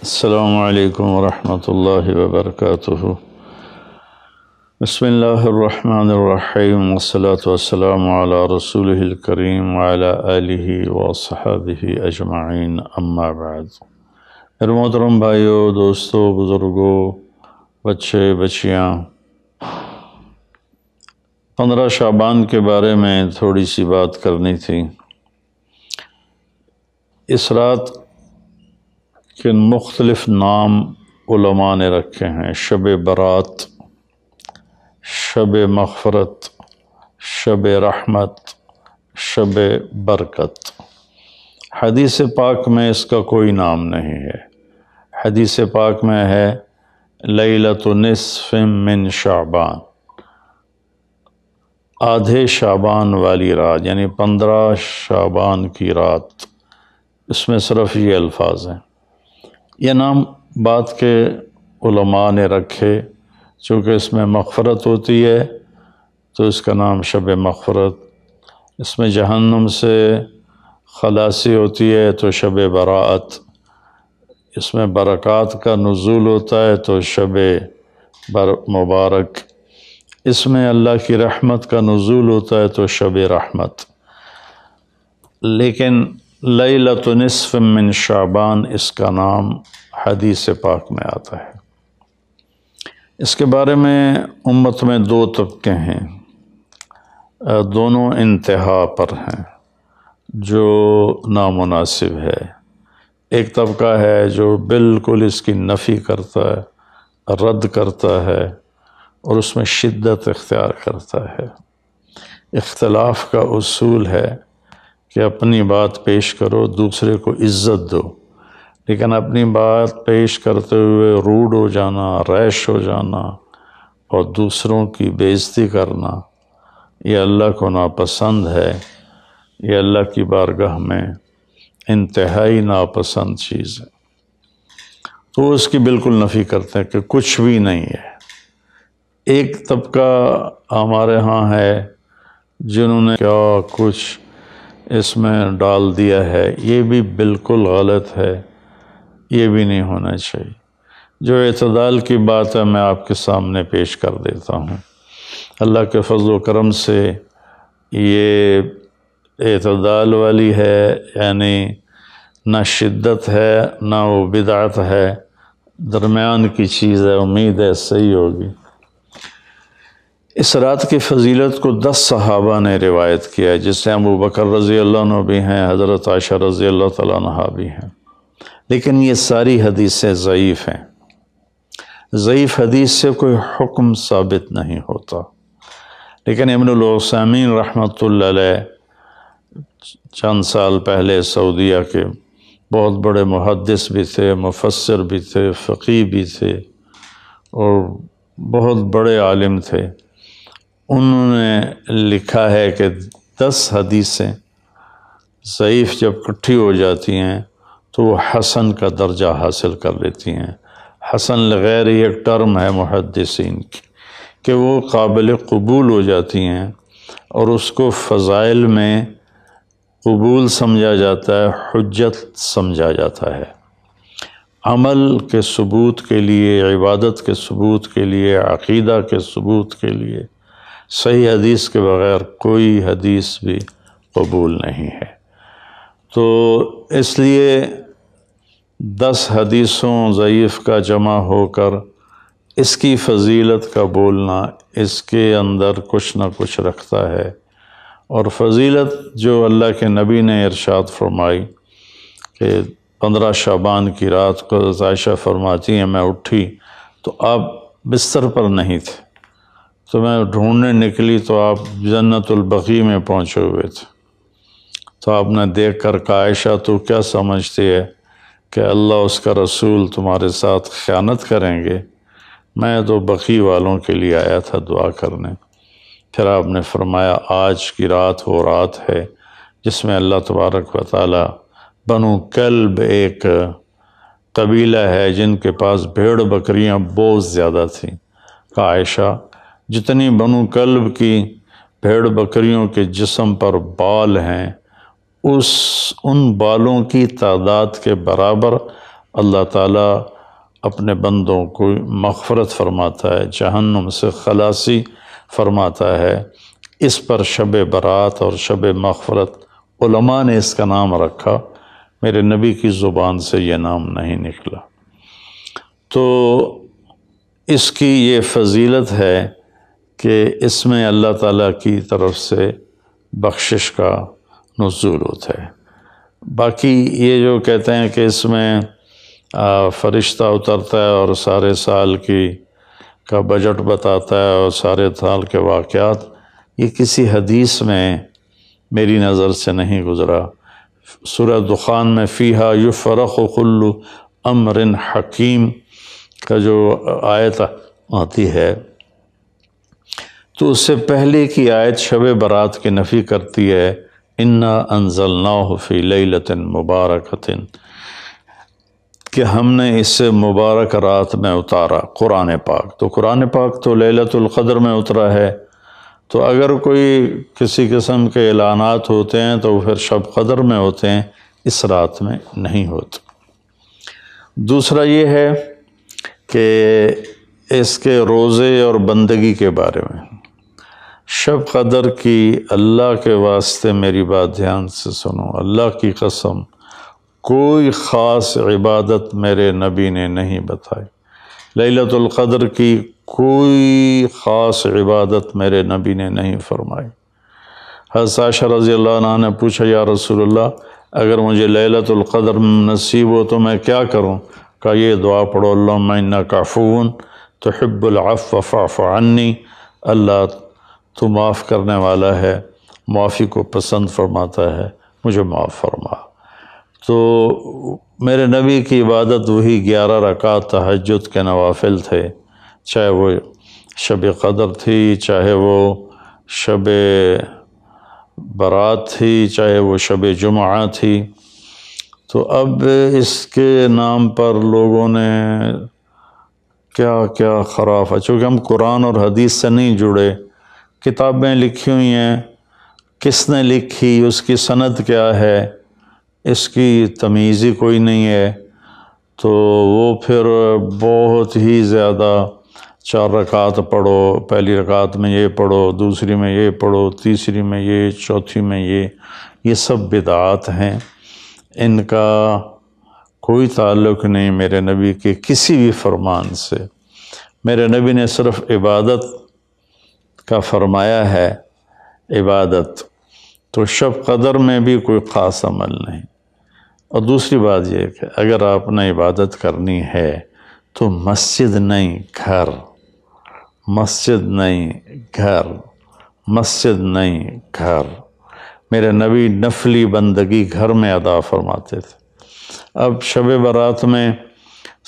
السلام علیکم ورحمۃ اللہ وبرکاتہ۔ بسم اللہ الرحمن الرحیم والصلاة والسلام علی رسولہ الکریم وعلی آلہ وصحبہ اجمعین، اما بعد۔ میرے محترم بھائیوں، دوستوں، بزرگوں، بچے بچیاں، 15 شعبان کے بارے میں تھوڑی سی بات کرنی تھی۔ اس رات کے مختلف نام علماء نے رکھے ہیں: شب برات، شب مغفرت، شب رحمت، شب برکت۔ حدیث پاک میں اس کا کوئی نام نہیں ہے۔ حدیث پاک میں ہے لیلۃ نصف من شعبان، آدھے شعبان والی رات، یعنی 15 شعبان کی رات۔ اس میں صرف یہ الفاظ ہیں۔ یہ نام بعد کے علماء نے رکھے، چونکہ اس میں مغفرت ہوتی ہے تو اس کا نام شب مغفرت، اس میں جہنم سے خلاصی ہوتی ہے تو شب براءت، اس میں برکات کا نزول ہوتا ہے تو شب مبارک، اس میں اللہ کی رحمت کا نزول ہوتا ہے تو شب رحمت۔ لیکن لیلۃ نصف من شعبان اس کا نام حدیث پاک میں آتا ہے۔ اس کے بارے میں امت میں 2 طبقے ہیں، دونوں انتہا پر ہیں، جو نامناسب ہے۔ ایک طبقہ ہے جو بالکل اس کی نفی کرتا ہے، رد کرتا ہے اور اس میں شدت اختیار کرتا ہے۔ اختلاف کا اصول ہے کہ اپنی بات پیش کرو، دوسرے کو عزت دو، لیکن اپنی بات پیش کرتے ہوئے روڈ ہو جانا، ریش ہو جانا اور دوسروں کی بے عزتی کرنا، یہ اللہ کو ناپسند ہے۔ یہ اللہ کی بارگاہ میں انتہائی ناپسند چیز ہے۔ تو اس کی بالکل نفی کرتے ہیں کہ کچھ بھی نہیں ہے۔ ایک طبقہ ہمارے ہاں ہے جنہوں نے کیا کچھ اس میں ڈال دیا ہے، یہ بھی بالکل غلط ہے، یہ بھی نہیں ہونا چاہیے۔ جو اعتدال کی بات ہے میں آپ کے سامنے پیش کر دیتا ہوں۔ اللہ کے فضل و کرم سے یہ اعتدال والی ہے، یعنی نہ شدت ہے نہ وہ بدعت ہے، درمیان کی چیز ہے۔ امید ہے صحیح ہوگی۔ اس رات کی فضیلت کو 10 صحابہ نے روایت کیا ہے، جس سے ابو بکر رضی اللہ عنہ بھی ہیں، حضرت عائشہ رضی اللہ تعالیٰ عنہا بھی ہیں، لیکن یہ ساری حدیثیں ضعیف ہیں۔ ضعیف حدیث سے کوئی حکم ثابت نہیں ہوتا۔ لیکن ابن العثیمین رحمۃ اللہ علیہ چند سال پہلے سعودیہ کے بہت بڑے محدث بھی تھے، مفسر بھی تھے، فقیہ بھی تھے اور بہت بڑے عالم تھے۔ انہوں نے لکھا ہے کہ 10 حدیثیں ضعیف جب اکٹھی ہو جاتی ہیں تو وہ حسن کا درجہ حاصل کر لیتی ہیں۔ حسن لغیر ایک ٹرم ہے محدثین کی کہ وہ قابل قبول ہو جاتی ہیں اور اس کو فضائل میں قبول سمجھا جاتا ہے، حجت سمجھا جاتا ہے۔ عمل کے ثبوت کے لیے، عبادت کے ثبوت کے لیے، عقیدہ کے ثبوت کے لیے صحیح حدیث کے بغیر کوئی حدیث بھی قبول نہیں ہے۔ تو اس لیے 10 حدیثوں ضعیف کا جمع ہو کر اس کی فضیلت کا بولنا اس کے اندر کچھ نہ کچھ رکھتا ہے۔ اور فضیلت جو اللہ کے نبی نے ارشاد فرمائی کہ 15 شعبان کی رات کو عائشہ فرماتی ہیں میں اٹھی تو آپ بستر پر نہیں تھے، تو میں ڈھونڈنے نکلی تو آپ جنت البقیع میں پہنچے ہوئے تھے۔ تو آپ نے دیکھ کر کہا عائشہ تو کیا سمجھتی ہے کہ اللہ اس کا رسول تمہارے ساتھ خیانت کریں گے؟ میں تو بقیع والوں کے لیے آیا تھا دعا کرنے۔ پھر آپ نے فرمایا آج کی رات وہ رات ہے جس میں اللہ تبارک و تعالی بنو کلب ایک قبیلہ ہے جن کے پاس بھیڑ بکریاں بہت زیادہ تھیں، کہا عائشہ جتنی بنو کلب کی بھیڑ بکریوں کے جسم پر بال ہیں ان بالوں کی تعداد کے برابر اللہ تعالیٰ اپنے بندوں کو مغفرت فرماتا ہے، جہنم سے خلاصی فرماتا ہے۔ اس پر شب برات اور شب مغفرت علماء نے اس کا نام رکھا، میرے نبی کی زبان سے یہ نام نہیں نکلا۔ تو اس کی یہ فضیلت ہے کہ اس میں اللہ تعالیٰ کی طرف سے بخشش کا نزول ہوتا ہے۔ باقی یہ جو کہتے ہیں کہ اس میں فرشتہ اترتا ہے اور سارے سال کا بجٹ بتاتا ہے اور سارے سال کے واقعات، یہ کسی حدیث میں میری نظر سے نہیں گزرا۔ سورہ دخان میں فیہا یفرق کل امر حکیم کا جو آیت آتی ہے، تو اس سے پہلے کی آیت شب برات کی نفی کرتی ہے، انا انزلناہ فی لیلۃ مبارکۃ، کہ ہم نے اس سے مبارک رات میں اتارا قرآن پاک۔ تو قرآن پاک تو لیلۃ القدر میں اترا ہے، تو اگر کوئی کسی قسم کے اعلانات ہوتے ہیں تو پھر شب قدر میں ہوتے ہیں، اس رات میں نہیں ہوتے۔ دوسرا یہ ہے کہ اس کے روزے اور بندگی کے بارے میں، شب قدر کی اللہ کے واسطے میری بات دھیان سے سنو، اللہ کی قسم کوئی خاص عبادت میرے نبی نے نہیں بتائی، لیلۃ القدر کی کوئی خاص عبادت میرے نبی نے نہیں فرمائی۔ حضرت عائشہ رضی اللہ عنہ نے پوچھا، یا رسول اللہ اگر مجھے لیلۃ القدر نصیب ہو تو میں کیا کروں؟ کہا یہ دعا پڑھو، اللہم انک عفو تحب العفو فاعف عنی، اللہ تو معاف کرنے والا ہے، معافی کو پسند فرماتا ہے، مجھے معاف فرما۔ تو میرے نبی کی عبادت وہی 11 رکعت تہجد کے نوافل تھے، چاہے وہ شب قدر تھی، چاہے وہ شب برات تھی، چاہے وہ شب جمعہ تھی۔ تو اب اس کے نام پر لوگوں نے کیا کیا خرافہ، چونکہ ہم قرآن اور حدیث سے نہیں جڑے، کتابیں لکھی ہوئی ہیں، کس نے لکھی، اس کی سند کیا ہے، اس کی تمیز ہی کوئی نہیں ہے، تو وہ پھر بہت ہی زیادہ 4 رکعت پڑھو، پہلی رکعت میں یہ پڑھو، دوسری میں یہ پڑھو، تیسری میں یہ، چوتھی میں یہ سب بدعات ہیں، ان کا کوئی تعلق نہیں میرے نبی کے کسی بھی فرمان سے۔ میرے نبی نے صرف عبادت کا فرمایا ہے، عبادت تو شب قدر میں بھی کوئی خاص عمل نہیں۔ اور دوسری بات یہ کہ اگر آپ نے عبادت کرنی ہے تو مسجد نہیں گھر، مسجد نہیں گھر، مسجد نہیں گھر۔ میرے نبی نفلی بندگی گھر میں ادا فرماتے تھے۔ اب شب برات میں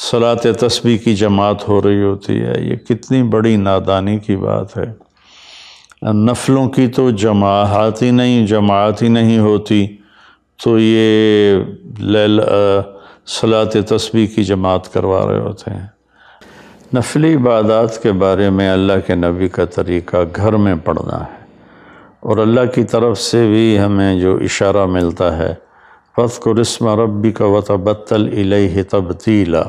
صلاۃ تسبیح کی جماعت ہو رہی ہوتی ہے، یہ کتنی بڑی نادانی کی بات ہے۔ نفلوں کی تو جماعت ہی نہیں ہوتی، تو یہ صلاۃ تسبیح کی جماعت کروا رہے ہوتے ہیں۔ نفلی عبادات کے بارے میں اللہ کے نبی کا طریقہ گھر میں پڑھنا ہے، اور اللہ کی طرف سے بھی ہمیں جو اشارہ ملتا ہے، فاذکر اسم ربک وتبتل الیہ تبتیلا،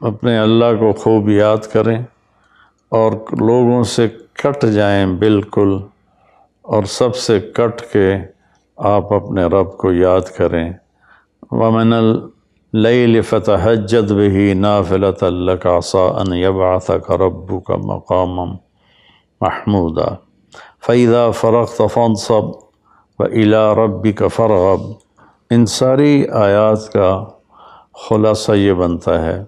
اپنے اللہ کو خوب یاد کریں اور لوگوں سے کٹ جائیں بالکل، اور سب سے کٹ کے آپ اپنے رب کو یاد کریں۔ وَمِنَ اللیل فتہجد بہ نافلۃ لک عسیٰ ان یبعثک ربک مقاما محمودا فإذا فرغت فانصب وإلی ربک فارغب۔ ان ساری آیات کا خلاصہ یہ بنتا ہے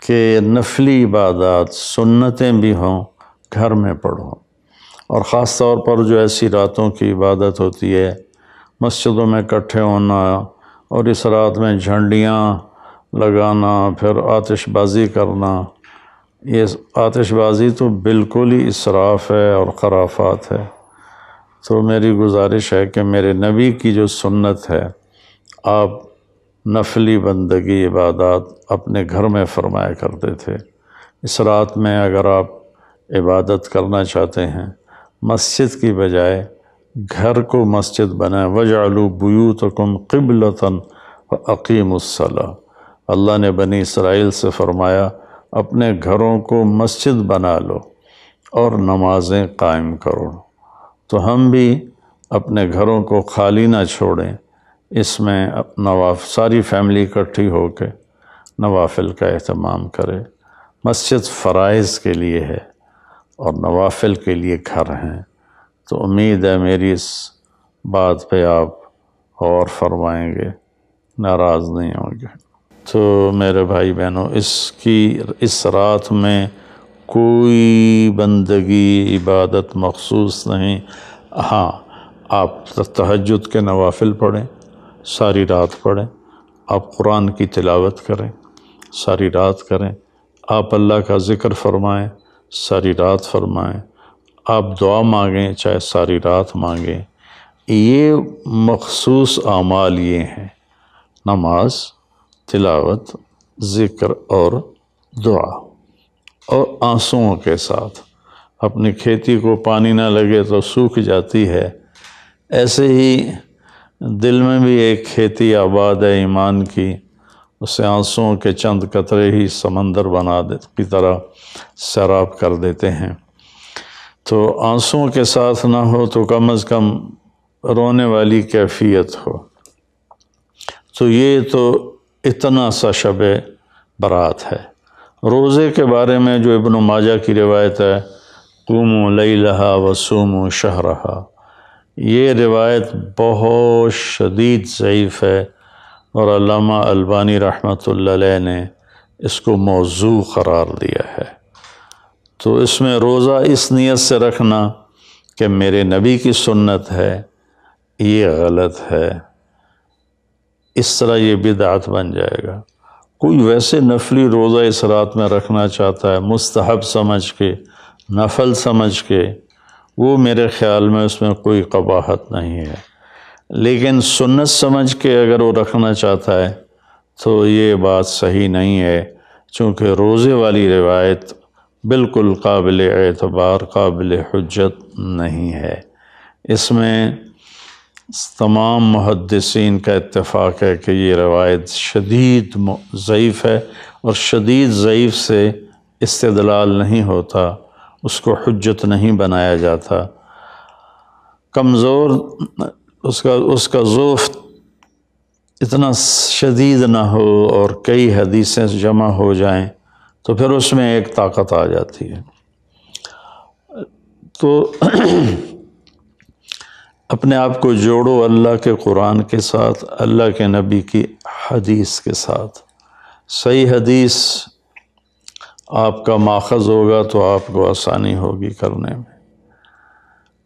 کہ نفلی عبادات سنتیں بھی ہوں گھر میں پڑھو، اور خاص طور پر جو ایسی راتوں کی عبادت ہوتی ہے، مسجدوں میں اکٹھے ہونا اور اس رات میں جھنڈیاں لگانا، پھر آتش بازی کرنا، یہ آتش بازی تو بالکل ہی اسراف ہے اور خرافات ہے۔ تو میری گزارش ہے کہ میرے نبی کی جو سنت ہے، آپ نفلی بندگی عبادات اپنے گھر میں فرمایا کرتے تھے۔ اس رات میں اگر آپ عبادت کرنا چاہتے ہیں، مسجد کی بجائے گھر کو مسجد بنائیں، وَاجْعَلُوا بُيُوتَكُمْ قِبْلَةً وَأَقِيمُوا الصَّلَاةَ، اللہ نے بنی اسرائیل سے فرمایا اپنے گھروں کو مسجد بنا لو اور نمازیں قائم کرو، تو ہم بھی اپنے گھروں کو خالی نہ چھوڑیں، اس میں ساری فیملی اکٹھی ہو کے نوافل کا اہتمام کرے۔ مسجد فرائض کے لیے ہے اور نوافل کے لیے گھر ہیں، تو امید ہے میری اس بات پہ آپ غور فرمائیں گے، ناراض نہیں ہوں گے۔ تو میرے بھائی بہنوں، اس رات میں کوئی بندگی عبادت مخصوص نہیں۔ ہاں، آپ تہجد کے نوافل پڑھیں، ساری رات پڑھیں، آپ قرآن کی تلاوت کریں، ساری رات کریں، آپ اللہ کا ذکر فرمائیں، ساری رات فرمائیں، آپ دعا مانگیں چاہے ساری رات مانگیں۔ یہ مخصوص اعمال یہ ہیں: نماز، تلاوت، ذکر اور دعا، اور آنسوؤں کے ساتھ۔ اپنی کھیتی کو پانی نہ لگے تو سوکھ جاتی ہے، ایسے ہی دل میں بھی ایک کھیتی آباد ہے ایمان کی، اسے آنسوؤں کے چند قطرے ہی سمندر کی طرح سیراب کر دیتے ہیں۔ تو آنسوؤں کے ساتھ نہ ہو تو کم از کم رونے والی کیفیت ہو۔ تو یہ تو اتنا سا شب برات ہے۔ روزے کے بارے میں جو ابن ماجہ کی روایت ہے، قوموا لیلہا وصوموا شہرہا، یہ روایت بہت شدید ضعیف ہے، اور علامہ البانی رحمۃ اللہ علیہ نے اس کو موضوع قرار دیا ہے۔ تو اس میں روزہ اس نیت سے رکھنا کہ میرے نبی کی سنت ہے، یہ غلط ہے، اس طرح یہ بدعت بن جائے گا۔ کوئی ویسے نفلی روزہ اس رات میں رکھنا چاہتا ہے مستحب سمجھ کے، نفل سمجھ کے، وہ میرے خیال میں اس میں کوئی قباحت نہیں ہے، لیکن سنت سمجھ کے اگر وہ رکھنا چاہتا ہے تو یہ بات صحیح نہیں ہے، چونکہ روزے والی روایت بالکل قابل اعتبار، قابل حجت نہیں ہے۔ اس میں تمام محدثین کا اتفاق ہے کہ یہ روایت شدید ضعیف ہے، اور شدید ضعیف سے استدلال نہیں ہوتا، اس کو حجت نہیں بنایا جاتا۔ کمزور اس کا ضعف اتنا شدید نہ ہو اور کئی حدیثیں جمع ہو جائیں تو پھر اس میں ایک طاقت آ جاتی ہے۔ تو اپنے آپ کو جوڑو اللہ کے قرآن کے ساتھ، اللہ کے نبی کی حدیث کے ساتھ۔ صحیح حدیث آپ کا ماخذ ہوگا تو آپ کو آسانی ہوگی کرنے میں۔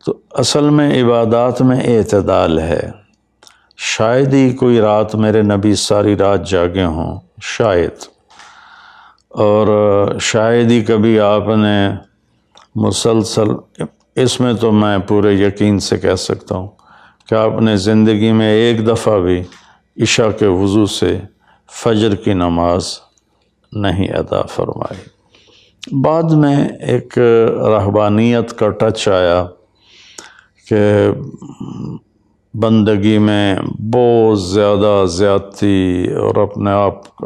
تو اصل میں عبادات میں اعتدال ہے۔ شاید ہی کوئی رات میرے نبی ساری رات جاگے ہوں، شاید، اور شاید ہی کبھی آپ نے مسلسل، اس میں تو میں پورے یقین سے کہہ سکتا ہوں کہ آپ نے زندگی میں ایک دفعہ بھی عشاء کے وضو سے فجر کی نماز نہیں ادا فرمائی۔ بعد میں ایک رہبانیت کا ٹچ آیا کہ بندگی میں بہت زیادہ زیادتی اور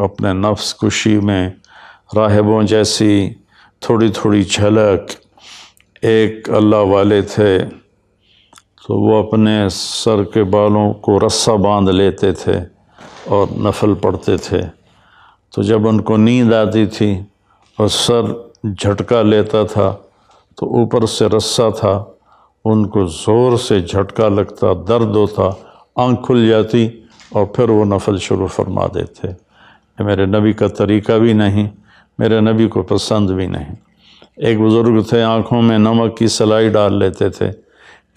اپنے نفس کشی میں راہبوں جیسی تھوڑی تھوڑی جھلک۔ ایک اللہ والے تھے تو وہ اپنے سر کے بالوں کو رسہ باندھ لیتے تھے اور نفل پڑھتے تھے، تو جب ان کو نیند آتی تھی اور سر جھٹکا لیتا تھا تو اوپر سے رسہ تھا، ان کو زور سے جھٹکا لگتا، درد ہوتا، آنکھ کھل جاتی اور پھر وہ نفل شروع فرما دیتے۔ یہ میرے نبی کا طریقہ بھی نہیں، میرے نبی کو پسند بھی نہیں۔ ایک بزرگ تھے، آنکھوں میں نمک کی سلائی ڈال لیتے تھے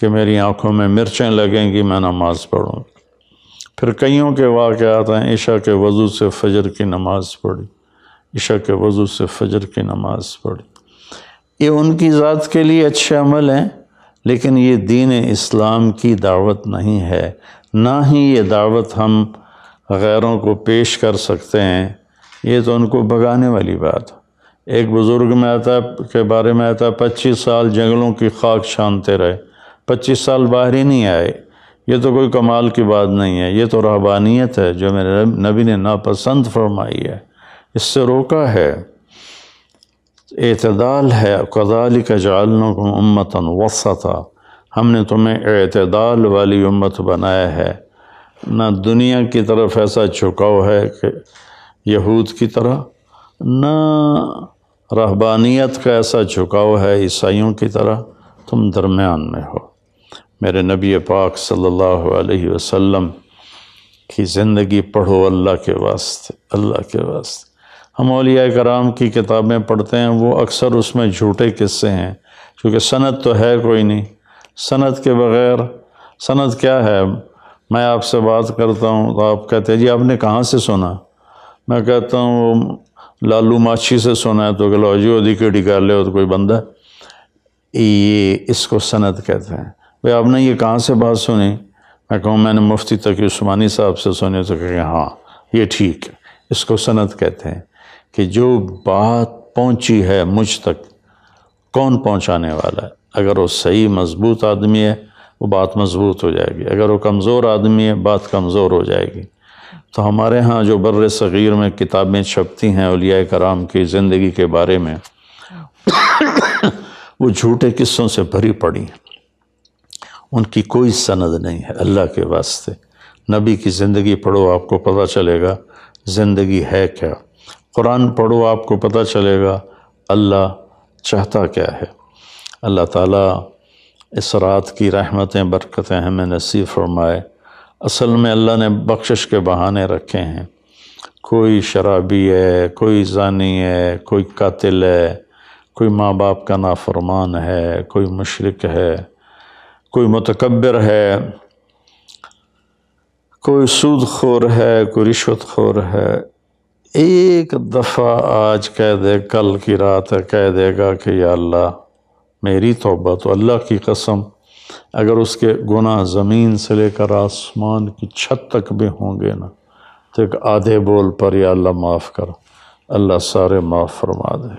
کہ میری آنکھوں میں مرچیں لگیں گی، میں نماز پڑھوں۔ پھر کئیوں کے واقعات ہیں، عشاء کے وضو سے فجر کی نماز پڑھی، عشاء کے وضو سے فجر کی نماز پڑھی۔ یہ ان کی ذات کے لیے اچھے عمل ہیں، لیکن یہ دین اسلام کی دعوت نہیں ہے، نہ ہی یہ دعوت ہم غیروں کو پیش کر سکتے ہیں۔ یہ تو ان کو بھگانے والی بات۔ ایک بزرگ میں کے بارے میں آتا ہے 25 سال جنگلوں کی خاک چھانتے رہے، 25 سال باہر ہی نہیں آئے۔ یہ تو کوئی کمال کی بات نہیں ہے، یہ تو رہبانیت ہے جو میرے نبی نے ناپسند فرمائی ہے، اس سے روکا ہے۔ اعتدال ہے، کذالک جعلناکم امۃ وسطا، ہم نے تمہیں اعتدال والی امت بنایا ہے، نہ دنیا کی طرف ایسا جھکاؤ ہے کہ یہود کی طرح، نہ رہبانیت کا ایسا جھکاؤ ہے عیسائیوں کی طرح، تم درمیان میں ہو۔ میرے نبی پاک صلی اللہ علیہ وسلم کی زندگی پڑھو اللہ کے واسطے، اللہ کے واسطے۔ ہم اولیاء کرام کی کتابیں پڑھتے ہیں، وہ اکثر اس میں جھوٹے قصے ہیں، کیونکہ سند تو ہے کوئی نہیں۔ سند کے بغیر، سند کیا ہے؟ میں آپ سے بات کرتا ہوں تو آپ کہتے ہیں جی آپ نے کہاں سے سنا؟ میں کہتا ہوں وہ لالو ماچھی سے سنا ہے، تو کہ لو جی ادھی کے ڈکار لے ہو تو کوئی بندہ، یہ اس کو سند کہتے ہیں۔ بھئی آپ نے یہ کہاں سے بات سنی؟ میں کہوں میں نے مفتی تقی عثمانی صاحب سے سنی، تو کہ ہاں یہ ٹھیک ہے، اس کو سند کہتے ہیں، کہ جو بات پہنچی ہے مجھ تک، کون پہنچانے والا ہے؟ اگر وہ صحیح مضبوط آدمی ہے وہ بات مضبوط ہو جائے گی، اگر وہ کمزور آدمی ہے بات کمزور ہو جائے گی۔ تو ہمارے ہاں جو بر صغیر میں کتابیں چھپتی ہیں اولیاء کرام کی زندگی کے بارے میں، وہ جھوٹے قصوں سے بھری پڑی ہیں، ان کی کوئی سند نہیں ہے۔ اللہ کے واسطے نبی کی زندگی پڑھو، آپ کو پتہ چلے گا زندگی ہے کیا۔ قرآن پڑھو، آپ کو پتہ چلے گا اللہ چاہتا کیا ہے۔ اللہ تعالیٰ اس رات کی رحمتیں برکتیں ہمیں نصیب فرمائے۔ اصل میں اللہ نے بخشش کے بہانے رکھے ہیں، کوئی شرابی ہے، کوئی زانی ہے، کوئی قاتل ہے، کوئی ماں باپ کا نافرمان ہے، کوئی مشرک ہے، کوئی متکبر ہے، کوئی سود خور ہے، کوئی رشوت خور ہے۔ ایک دفعہ آج کہہ دے، کل کی رات ہے کہہ دے گا کہ یا اللہ میری توبہ، تو اللہ کی قسم اگر اس کے گناہ زمین سے لے کر آسمان کی چھت تک بھی ہوں گے نا، تو ایک آدھے بول پر یا اللہ معاف کر، اللہ سارے معاف فرما دے۔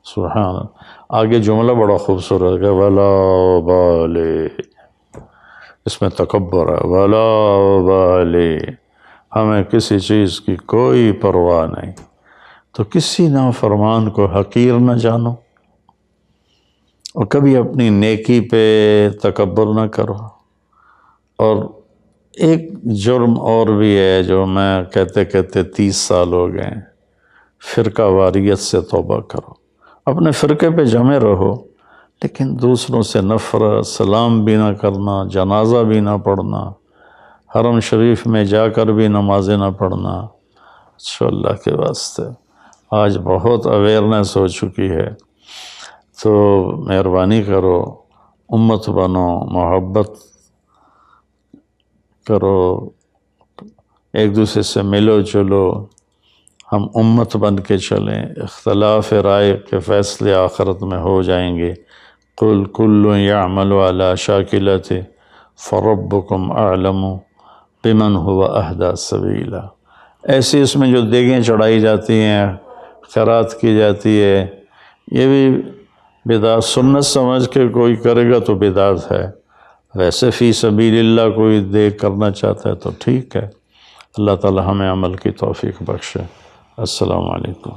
سبحان اللہ۔ آگے جملہ بڑا خوبصورت ہے، وَلَا وَبَالِ، اس میں تکبر ہے، وَلَا وَبَالِ، ہمیں کسی چیز کی کوئی پرواہ نہیں۔ تو کسی نافرمان کو حقیر نہ جانو، اور کبھی اپنی نیکی پہ تکبر نہ کرو۔ اور ایک جرم اور بھی ہے جو میں کہتے کہتے 30 سال ہو گئے، فرقہ واریت سے توبہ کرو۔ اپنے فرقے پہ جمے رہو، لیکن دوسروں سے نفرت، سلام بھی نہ کرنا، جنازہ بھی نہ پڑھنا، حرم شریف میں جا کر بھی نمازیں نہ پڑھنا۔ اچھا اللہ کے واسطے آج بہت اویئرنیس ہو چکی ہے، تو مہربانی کرو، امت بنو، محبت کرو، ایک دوسرے سے ملو جلو، ہم امت بن کے چلیں۔ اختلاف رائے کے فیصلے آخرت میں ہو جائیں گے۔ قُلْ كُلٌّ يَعْمَلُ عَلَى شَاكِلَتِهِ فَرَبُّكُمْ أَعْلَمُ بِمَنْ هُوَ أَهْدَىٰ سَبِيلًا۔ ایسی اس میں جو دیگیں چڑھائی جاتی ہیں، خیرات کی جاتی ہے، یہ بھی بدعت سنت سمجھ کے کوئی کرے گا تو بدعت ہے، ویسے فی سبیل اللہ کوئی دیکھ کرنا چاہتا ہے تو ٹھیک ہے۔ اللہ تعالی ہمیں عمل کی توفیق بخشے۔ السلام علیکم۔